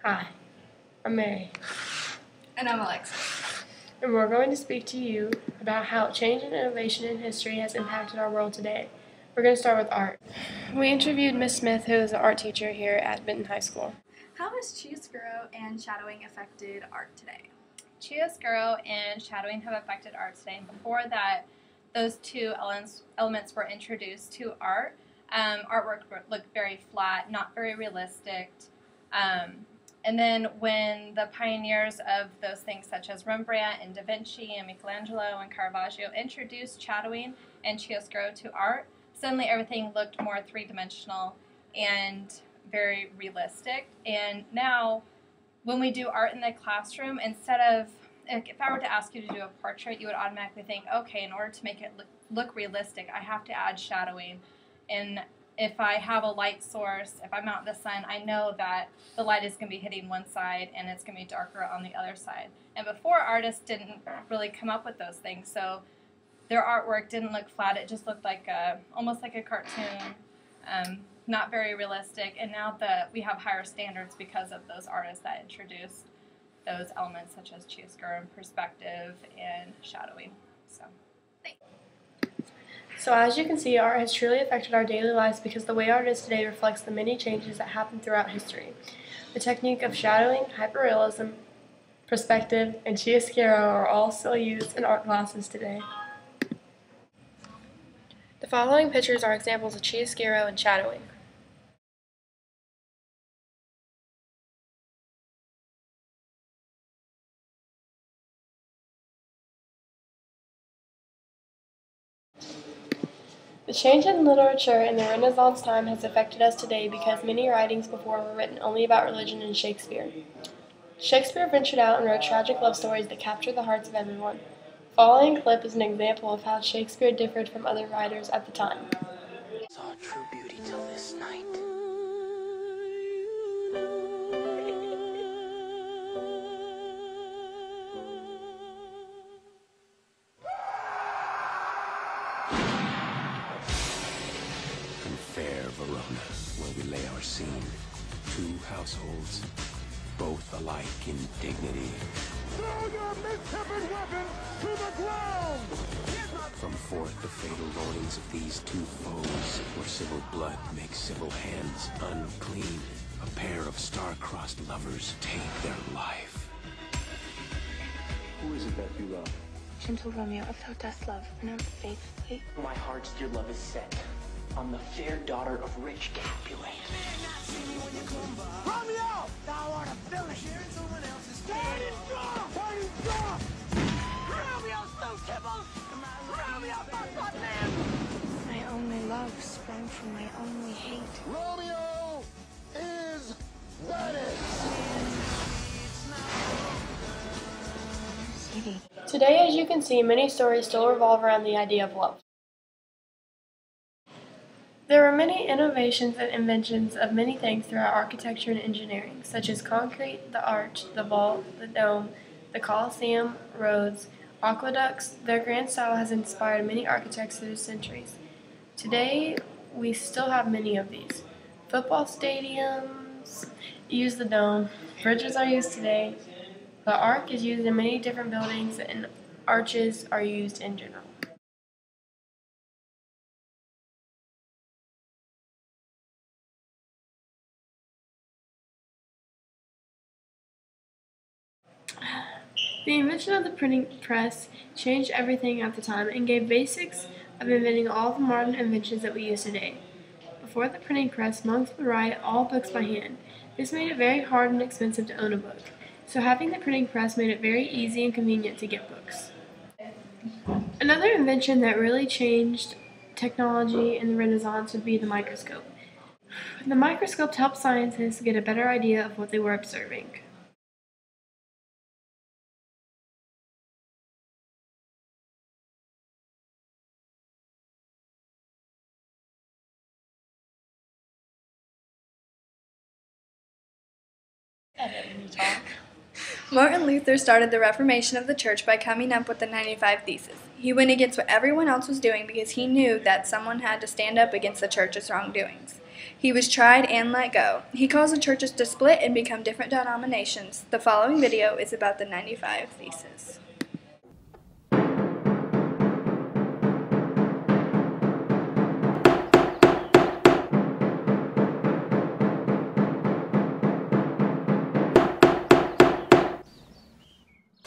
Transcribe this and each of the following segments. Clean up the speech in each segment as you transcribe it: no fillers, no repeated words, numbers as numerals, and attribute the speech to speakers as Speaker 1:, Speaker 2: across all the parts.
Speaker 1: Hi, I'm Mary,
Speaker 2: And I'm Alexis.
Speaker 1: and we're going to speak to you about how change and innovation in history has impacted our world today. We're going to start with art. We interviewed Miss Smith, who is an art teacher here at Benton High School.
Speaker 2: How has chiaroscuro and shadowing affected art today?
Speaker 3: Chiaroscuro and shadowing have affected art today. And before that, those two elements were introduced to art. Artwork looked very flat, not very realistic. And then when the pioneers of those things such as Rembrandt and Da Vinci and Michelangelo and Caravaggio introduced shadowing and chiaroscuro to art, suddenly everything looked more three-dimensional and very realistic. And now when we do art in the classroom, instead of, if I were to ask you to do a portrait, you would automatically think, okay, in order to make it look realistic, I have to add shadowing. And if I have a light source, if I'm out in the sun, I know that the light is going to be hitting one side and it's going to be darker on the other side. And before, artists didn't really come up with those things, so their artwork didn't look flat. It just looked like almost like a cartoon, not very realistic. And now that we have higher standards because of those artists that introduced those elements such as chiaroscuro and perspective and shadowing.
Speaker 1: So as you can see, art has truly affected our daily lives because the way art is today reflects the many changes that happened throughout history. The technique of shadowing, hyperrealism, perspective, and chiaroscuro are all still used in art classes today. The following pictures are examples of chiaroscuro and shadowing. The change in literature in the Renaissance time has affected us today because many writings before were written only about religion and Shakespeare. Shakespeare ventured out and wrote tragic love stories that captured the hearts of everyone. The following clip is an example of how Shakespeare differed from other writers at the time.
Speaker 4: Saw true beauty till this night. In fair Verona, where we lay our scene, two households, both alike in dignity.
Speaker 5: Throw your mistempered weapon to the ground!
Speaker 4: From forth the fatal loins of these two foes, where civil blood makes civil hands unclean, a pair of star-crossed lovers take their life.
Speaker 6: Who is it that you love?
Speaker 7: Gentle Romeo, if thou dost love, pronounce faithfully.
Speaker 6: My heart's dear love is set on the fair daughter of rich Capulet.
Speaker 5: Romeo! Thou art a villain! Stand and draw! Stand and draw! Romeo, so Tibbles! Romeo, my man!
Speaker 7: My only love sprang from my only hate.
Speaker 5: Romeo is Venice!
Speaker 7: City.
Speaker 1: Today, as you can see, many stories still revolve around the idea of love. There were many innovations and inventions of many things throughout architecture and engineering, such as concrete, the arch, the vault, the dome, the Colosseum, roads, aqueducts. Their grand style has inspired many architects through the centuries. Today, we still have many of these. Football stadiums use the dome, bridges are used today, the arc is used in many different buildings, and arches are used in general. The invention of the printing press changed everything at the time and gave basics of inventing all the modern inventions that we use today. Before the printing press, monks would write all books by hand. This made it very hard and expensive to own a book, so having the printing press made it very easy and convenient to get books. Another invention that really changed technology in the Renaissance would be the microscope. The microscope helped scientists get a better idea of what they were observing.
Speaker 2: Martin Luther started the Reformation of the Church by coming up with the 95 Theses. He went against what everyone else was doing because he knew that someone had to stand up against the Church's wrongdoings. He was tried and let go. He caused the churches to split and become different denominations. The following video is about the 95 Theses.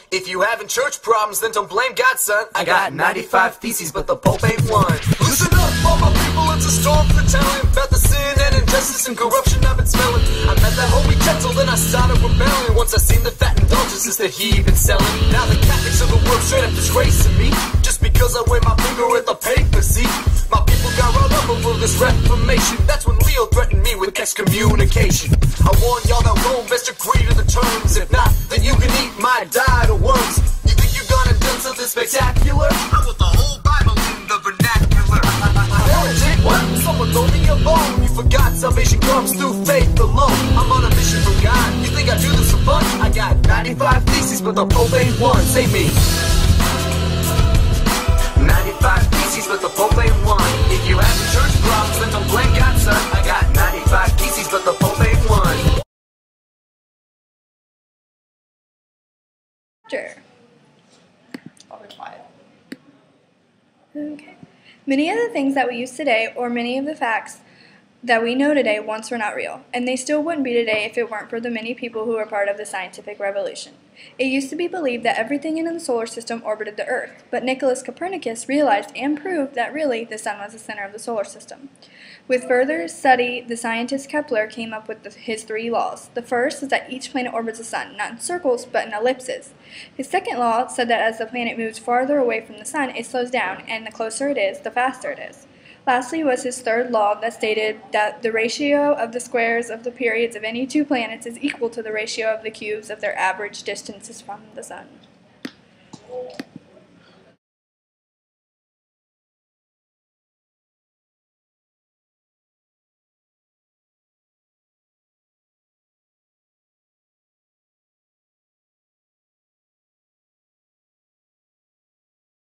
Speaker 8: If you having church problems, then don't blame God, son. I got 95 theses, but the Pope ain't one. Listen up, all my people, it's a storm for telling about the sin and injustice and corruption I've been smelling. I met that homie gentle, then I started rebelling. Once I seen the fat indulgences that he been selling. Now the Catholics of the world straight up disgracing me, just because I wear my finger at the papacy. My people got run up over this reformation. That's when Leo threatened me with excommunication. I warn y'all that Rome best agree to the terms. If not, then you can eat my diet of worms. You think you're gonna do something spectacular? I want the whole Bible in the vernacular. Heretic, what? Someone throw me a bone. You forgot salvation comes through faith alone. I'm on a mission from God. You think I do this for fun? I got 95 theses, but the Pope ain't one. Say me. 95 theses, but the Pope ain't one. If you have church problems, then don't blame God, son. I got 95 theses, but the Pope ain't one.
Speaker 2: Sure. Okay. Many of the things that we use today, or many of the facts that we know today, once were not real, and they still wouldn't be today if it weren't for the many people who were part of the scientific revolution. It used to be believed that everything in the solar system orbited the Earth, but Nicholas Copernicus realized and proved that really the sun was the center of the solar system. With further study, the scientist Kepler came up with his 3 laws. The first is that each planet orbits the sun, not in circles, but in ellipses. His second law said that as the planet moves farther away from the sun, it slows down, and the closer it is, the faster it is. Lastly was his third law that stated that the ratio of the squares of the periods of any 2 planets is equal to the ratio of the cubes of their average distances from the sun.